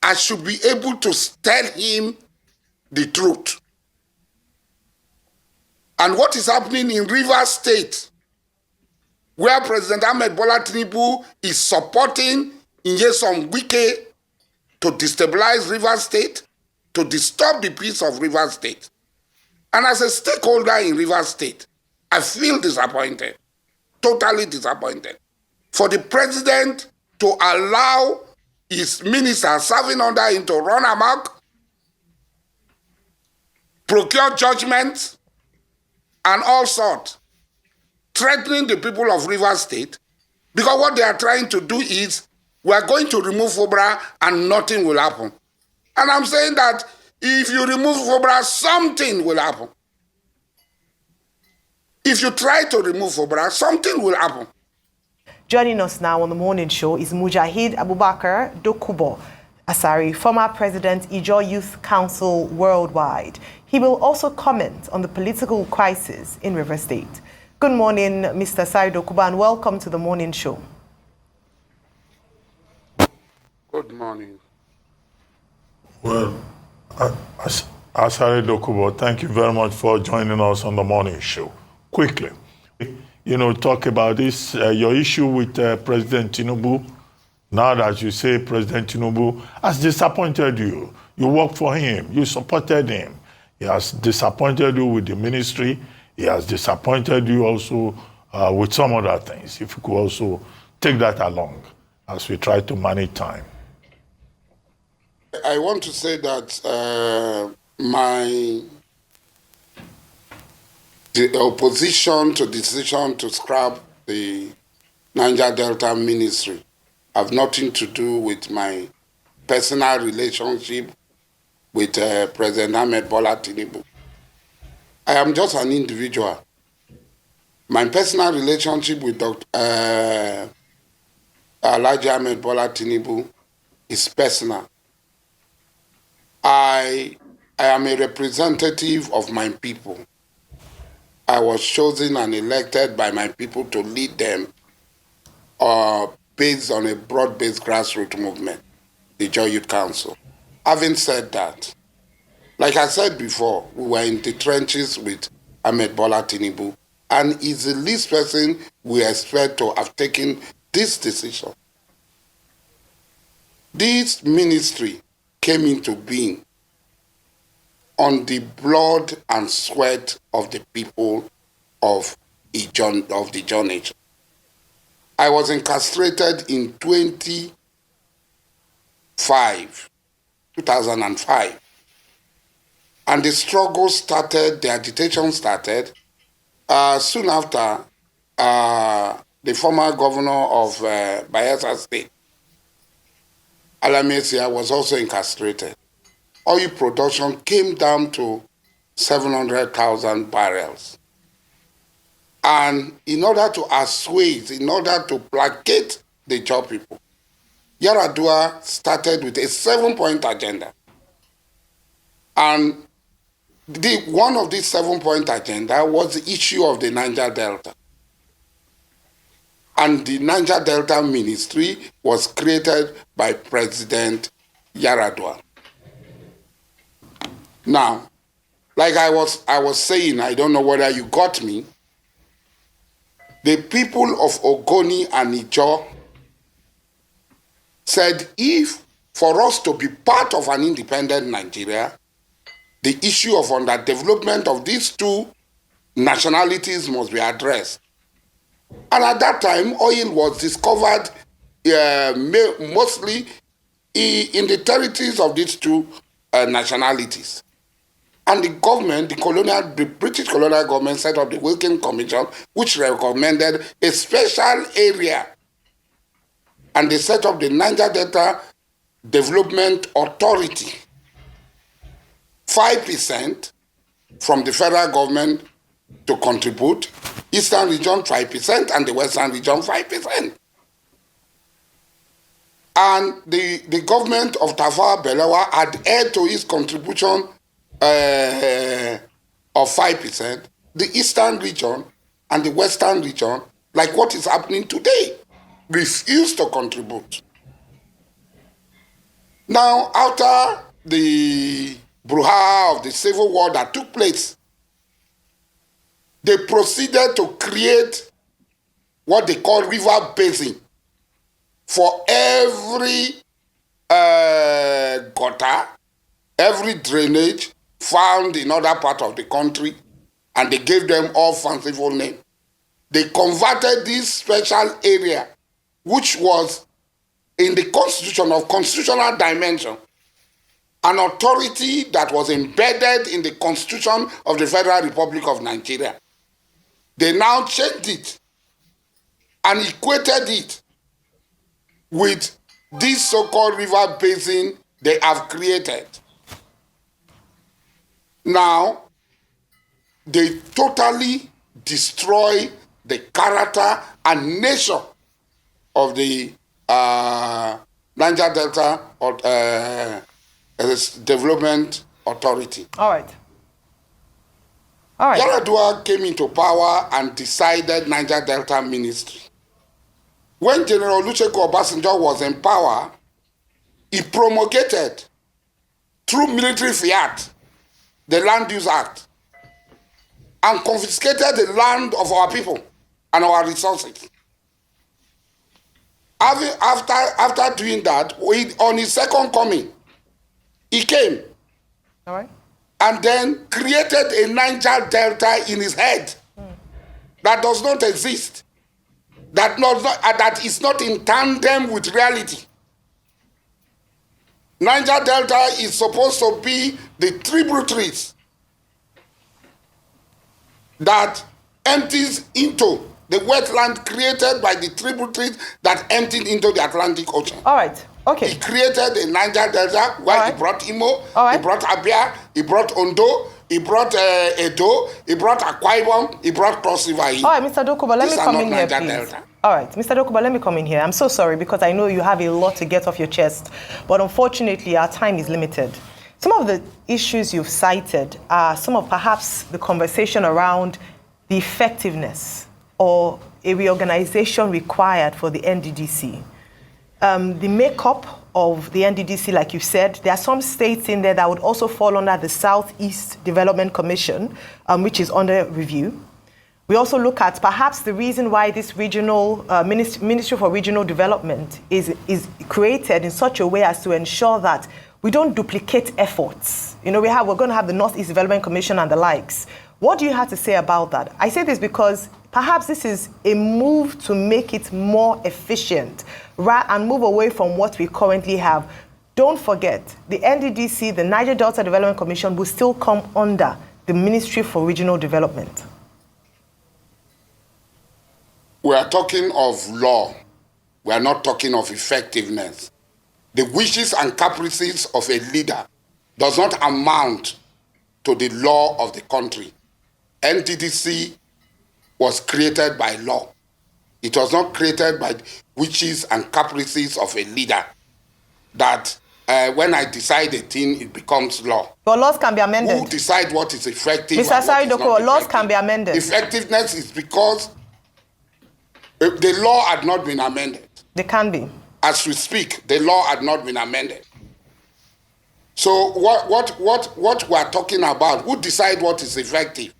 I should be able to tell him the truth. And what is happening in Rivers State, where President Ahmed Bola Tinubu is supporting Nyesom Wike to destabilize Rivers State, to disturb the peace of Rivers State. And as a stakeholder in Rivers State, I feel disappointed, totally disappointed, for the president to allow his minister serving under him to run amok, procure judgments, and all sorts, threatening the people of Rivers State, because what they are trying to do is, we are going to remove Fubara and nothing will happen. And I'm saying that if you remove Fubara, something will happen. If you try to remove Fubara, something will happen. Joining us now on the morning show is Mujahid Abubakar Dokubo Asari, former president, Ijaw Youth Council Worldwide. He will also comment on the political crisis in Rivers State. Good morning, Mr. Asari Dokubo, and welcome to the morning show. Good morning. Well, Asari Dokubo, thank you very much for joining us on the morning show. Quickly, talk about this, your issue with President Tinubu. Now that you say President Tinubu has disappointed you, you worked for him, you supported him. He has disappointed you with the ministry. He has disappointed you also with some other things. If you could also take that along as we try to manage time. I want to say that the opposition to decision to scrap the Niger Delta ministry have nothing to do with my personal relationship with President Ahmed Bola Tinubu. I am just an individual. My personal relationship with Dr. Alhaji Ahmed Bola Tinubu is personal. I am a representative of my people. I was chosen and elected by my people to lead them based on a broad-based grassroots movement, the Ijaw Youth Council. Having said that, like I said before, we were in the trenches with Ahmed Bola Tinubu, and he's the least person we expect to have taken this decision. This ministry came into being on the blood and sweat of the people of the Ijaw nation. I was incarcerated in 2005, and the struggle started, the agitation started soon after the former governor of Bayelsa State, Alamesia, was also incarcerated. Oil production came down to 700,000 barrels. And in order to assuage, in order to placate the Ijaw people, Yar'Adua started with a 7-point agenda. And one of these 7-point agenda was the issue of the Niger Delta. And the Niger Delta Ministry was created by President Yar'Adua. Now, like I was saying, I don't know whether you got me, the people of Ogoni and Ijaw said if for us to be part of an independent Nigeria, the issue of underdevelopment of these two nationalities must be addressed. And at that time, oil was discovered mostly in the territories of these two nationalities. And the government, the British colonial government, set up the Wilkin Commission, which recommended a special area. And they set up the Niger Delta Development Authority. 5% from the federal government to contribute, Eastern region 5%, and the Western region 5%. And the government of Tafawa Balewa adhered to its contribution of 5%, the Eastern region and the Western region, like what is happening today, refuse to contribute. Now, after the brouhaha of the civil war that took place, they proceeded to create what they call river basin for every gutter, every drainage found in other part of the country, and they gave them all fanciful names. They converted this special area, which was in the constitution of constitutional dimension, an authority that was embedded in the Constitution of the Federal Republic of Nigeria. They now changed it and equated it with this so-called river basin they have created. Now, they totally destroy the character and nature of the Niger Delta Development Authority. All right. All right. Yar'Adua came into power and decided Niger Delta Ministry. When General Olusegun Obasanjo was in power, he promulgated through military fiat the Land Use Act and confiscated the land of our people and our resources. After doing that, on his second coming, he came. All right. And then created a Niger Delta in his head that does not exist, that is not in tandem with reality. Niger Delta is supposed to be the tributaries that empties into the wetland created by the tributaries that emptied into the Atlantic Ocean. All right. Okay. He created a Niger Delta where Right. he brought Imo, Right. he brought Abia, he brought Ondo, he brought Edo, he brought Akwa Ibom, he brought Cross River. All right, Mr. Dokubo, let me come in here, Niger please. Delta. All right, Mr. Dokubo, let me come in here. I'm so sorry because I know you have a lot to get off your chest, but unfortunately, our time is limited. Some of the issues you've cited are some of perhaps the conversation around the effectiveness or a reorganization required for the NDDC. The makeup of the NDDC, like you said, there are some states in there that would also fall under the Southeast Development Commission, which is under review. We also look at perhaps the reason why this regional Ministry for Regional Development is created in such a way as to ensure that we don't duplicate efforts. You know, we're going to have the Northeast Development Commission and the likes. What do you have to say about that? I say this because perhaps this is a move to make it more efficient and move away from what we currently have. Don't forget, the NDDC, the Niger Delta Development Commission, will still come under the Ministry for Regional Development. We are talking of law. We are not talking of effectiveness. The wishes and caprices of a leader does not amount to the law of the country. NDDC was created by law. It was not created by wishes and caprices of a leader that when I decide a thing, it becomes law. But laws can be amended. Who decide what is effective? Mr. Asari Doko, laws can be amended. Effectiveness is because the law had not been amended. They can be. As we speak, the law had not been amended. So what we are talking about, who decide what is effective?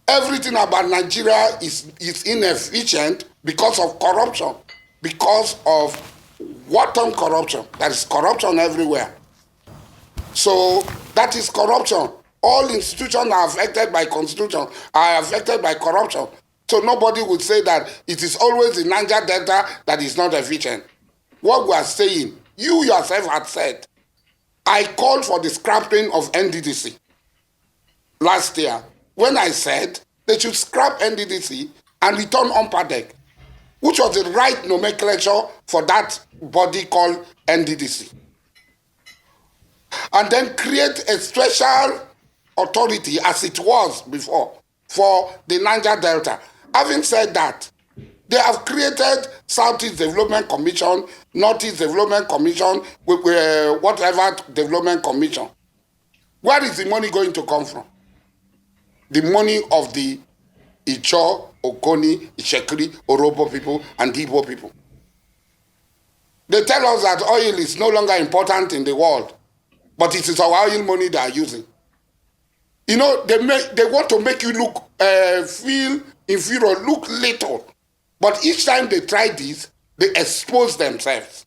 Everything about Nigeria is inefficient because of corruption, because of wanton corruption. There is corruption everywhere. So that is corruption. All institutions are affected by constitution, are affected by corruption. So nobody would say that it is always the Niger Delta that is not efficient. What we are saying, you yourself had said, I called for the scrapping of NDDC last year when I said they should scrap NDDC and return UNPADEC, which was the right nomenclature for that body called NDDC. And then create a special authority as it was before for the Niger Delta. Having said that, they have created Southeast Development Commission, Northeast Development Commission, whatever development commission. Where is the money going to come from? The money of the Icho, Okoni, Ishekri, Orobo people, and Igbo people. They tell us that oil is no longer important in the world, but it is our oil money they are using. You know, they want to make you look, feel inferior, look little. But each time they try this, they expose themselves.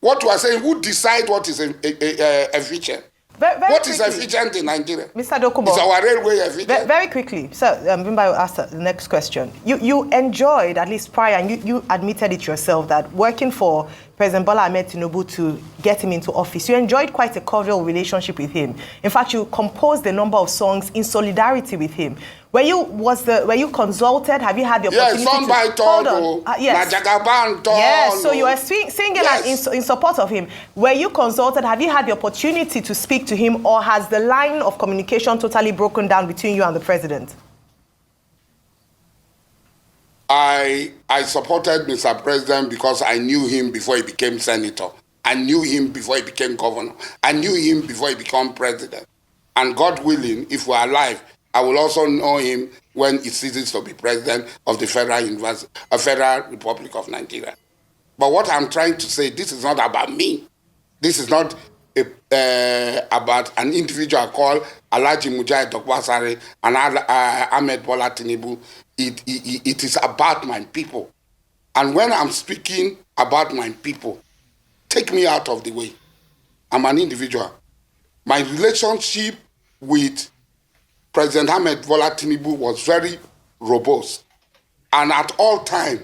What we are saying, who decide what is efficient? What is efficient in Nigeria? Mr. Dokubo. Is our railway efficient? Very quickly, sir, Bimba will ask the next question. You enjoyed, at least prior, and you admitted it yourself, that working for President Bola Ahmed Tinubu to get him into office, you enjoyed quite a cordial relationship with him. In fact, you composed a number of songs in solidarity with him. Were you consulted? Have you had the opportunity to... Hold on. Yes. Yes, so you were singing yes. in support of him. Were you consulted? Have you had the opportunity to speak to him, or has the line of communication totally broken down between you and the president? I supported Mr. President because I knew him before he became senator. I knew him before he became governor. I knew him before he became president. And God willing, if we're alive, I will also know him when he ceases to be president of the Federal Republic of Nigeria. But what I'm trying to say, this is not about me. This is not about an individual called Alhaji Mujahid Asari and Ahmed Bola Tinubu. It is about my people. And when I'm speaking about my people, take me out of the way. I'm an individual. My relationship with President Ahmed Bola Tinubu was very robust. And at all times,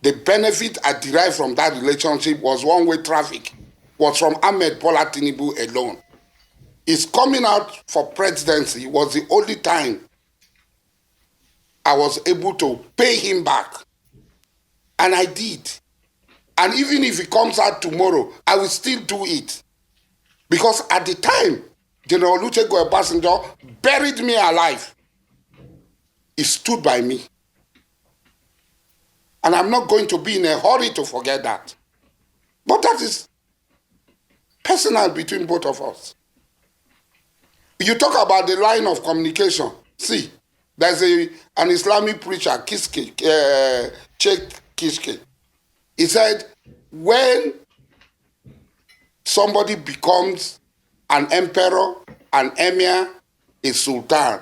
the benefit I derived from that relationship was one-way traffic, was from Ahmed Bola Tinubu alone. His coming out for presidency was the only time I was able to pay him back. And I did. And even if he comes out tomorrow, I will still do it. Because at the time, General Olusegun Obasanjo buried me alive. He stood by me. And I'm not going to be in a hurry to forget that. But that is personal between both of us. You talk about the line of communication. See, there's an Islamic preacher, Sheikh Kishke. He said, when somebody becomes an emperor, an emir, a sultan,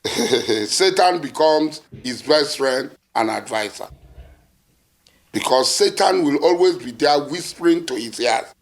Satan becomes his best friend and advisor. Because Satan will always be there whispering to his ears.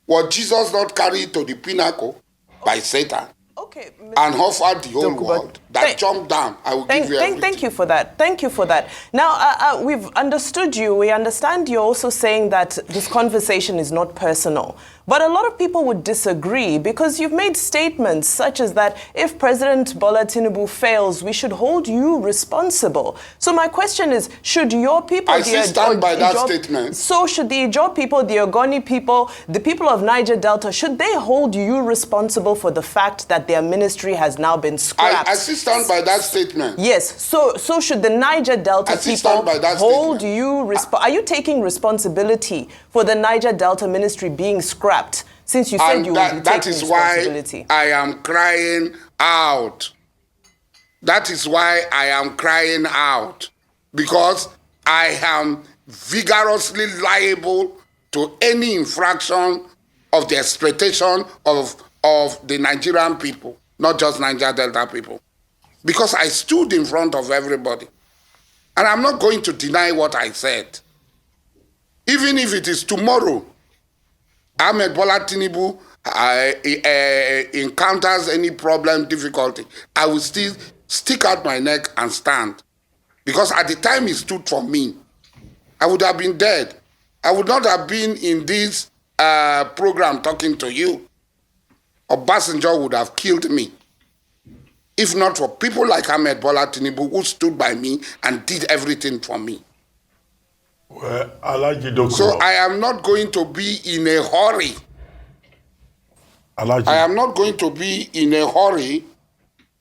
Was Jesus not carried to the pinnacle by Satan? Okay, and offered the whole world that jumped down. I will give you everything. Thank you for that. Thank you for that. Now, we've understood you. We understand you're also saying that this conversation is not personal. But a lot of people would disagree because you've made statements such as that if President Bola Tinubu fails, we should hold you responsible. So my question is, should your people... I stand by that statement. So should the Ijaw people, the Ogoni people, the people of Niger Delta, should they hold you responsible for the fact that their ministry has now been scrapped? I stand by that statement. Yes. So should the Niger Delta people hold you responsible? Are you taking responsibility for the Niger Delta ministry being scrapped? Since you said you would take responsibility. That is why I am crying out. That is why I am crying out. Because I am vigorously liable to any infraction of the exploitation of the Nigerian people, not just Niger Delta people. Because I stood in front of everybody. And I'm not going to deny what I said. Even if it is tomorrow, Ahmed Bola Tinubu encounters any problem, difficulty, I will still stick out my neck and stand. Because at the time he stood for me, I would have been dead. I would not have been in this program talking to you. Obasanjo would have killed me. If not for people like Ahmed Bola Tinubu who stood by me and did everything for me. Well, Alhaji so I am not going to be in a hurry. I am not going to be in a hurry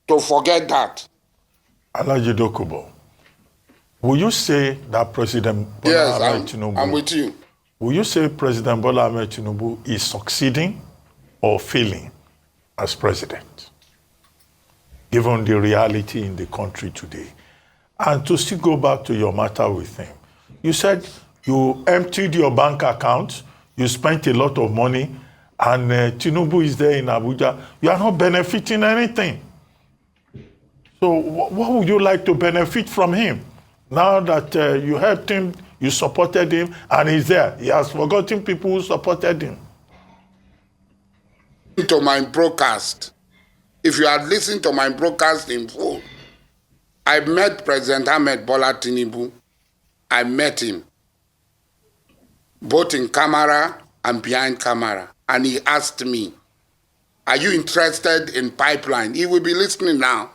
to forget that. Alhaji Dokubo, will you say that President Bola Ahmed Tinubu... I'm with you. Will you say President Bola Ahmed Tinubu is succeeding or failing as president, given the reality in the country today? And to still go back to your matter with him, you said You emptied your bank account, you spent a lot of money, and Tinubu is there in Abuja. You are not benefiting anything. So what would you like to benefit from him? Now that you helped him, you supported him, and he's there. He has forgotten people who supported him. To my broadcast, if you had listened to my broadcast in full, I met President Ahmed Bola Tinubu. I met him, both in camera and behind camera. And he asked me, are you interested in pipeline? He will be listening now.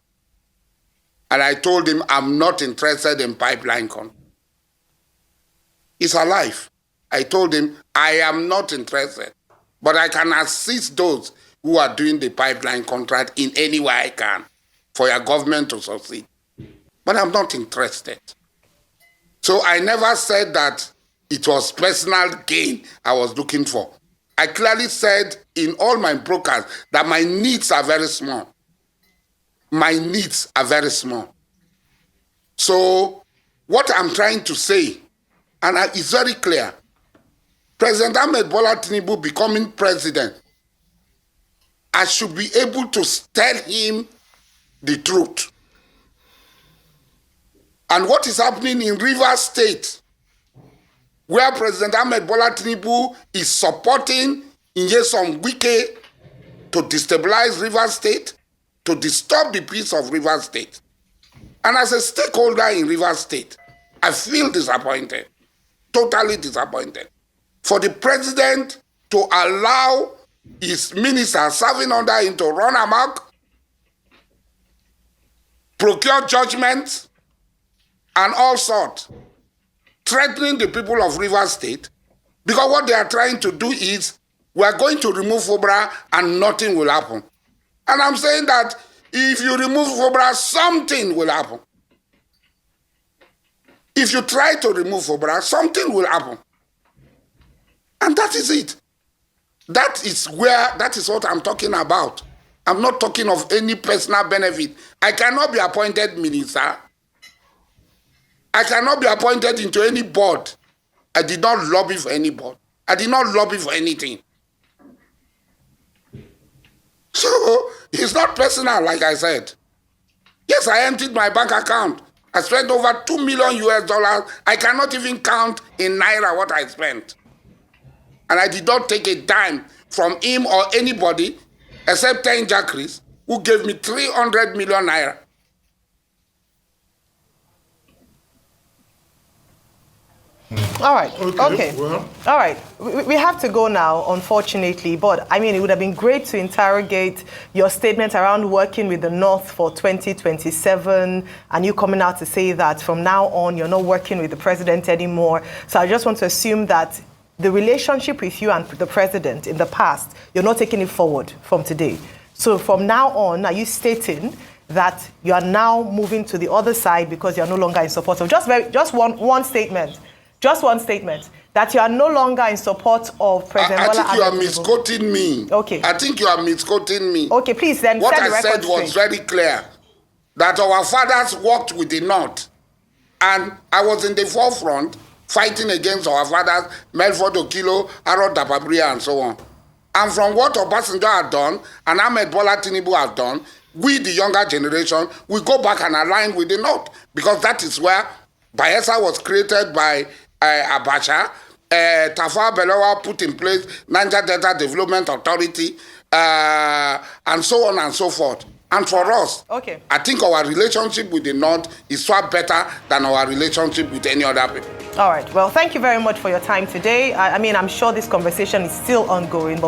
And I told him, I'm not interested in pipeline contract. He's alive. I told him, I am not interested. But I can assist those who are doing the pipeline contract in any way I can for your government to succeed. But I'm not interested. So I never said that it was personal gain I was looking for. I clearly said in all my broadcasts that my needs are very small. My needs are very small. So what I'm trying to say, and it's very clear, President Ahmed Bola Tinubu becoming president, I should be able to tell him the truth. And what is happening in Rivers State, where President Ahmed Bola Tinubu is supporting Nyesom Wike to destabilize Rivers State, to disturb the peace of Rivers State. And as a stakeholder in Rivers State, I feel disappointed, totally disappointed, for the president to allow his minister serving under him to run amok, procure judgments, and all sorts, threatening the people of Rivers State, because what they are trying to do is, we are going to remove Fubara and nothing will happen. And I'm saying that if you remove Fubara, something will happen. If you try to remove Fubara, something will happen. And that is it. That is what I'm talking about. I'm not talking of any personal benefit. I cannot be appointed minister. I cannot be appointed into any board. I did not lobby for any board. I did not lobby for anything. So it's not personal, like I said. Yes, I emptied my bank account. I spent over $2 million US. I cannot even count in naira what I spent. And I did not take a dime from him or anybody except 10 jackeries who gave me 300 million naira. All right. Okay. Well. All right. We have to go now, unfortunately. But, I mean, it would have been great to interrogate your statement around working with the North for 2027 and you coming out to say that from now on, you're not working with the president anymore. So I just want to assume that the relationship with you and the president in the past, you're not taking it forward from today. So from now on, are you stating that you are now moving to the other side because you're no longer in support of just one statement? Just one statement, that you are no longer in support of President Bola Ahmed Tinubu. I think you are misquoting me. Okay. I think you are misquoting me. Okay, please then. What I said was very clear, that our fathers worked with the North, and I was in the forefront fighting against our fathers, Melford Okilo, Harold Dababria, and so on. And from what Obasanjo had done, and Ahmed Bola Tinubu have done, we, the younger generation, we go back and align with the North, because that is where Bayelsa was created by Abacha, Tafawa Balewa put in place Niger Delta Development Authority, and so on and so forth. And for us, okay, I think our relationship with the North is far better than our relationship with any other people. All right. Well, thank you very much for your time today. I mean, I'm sure this conversation is still ongoing, but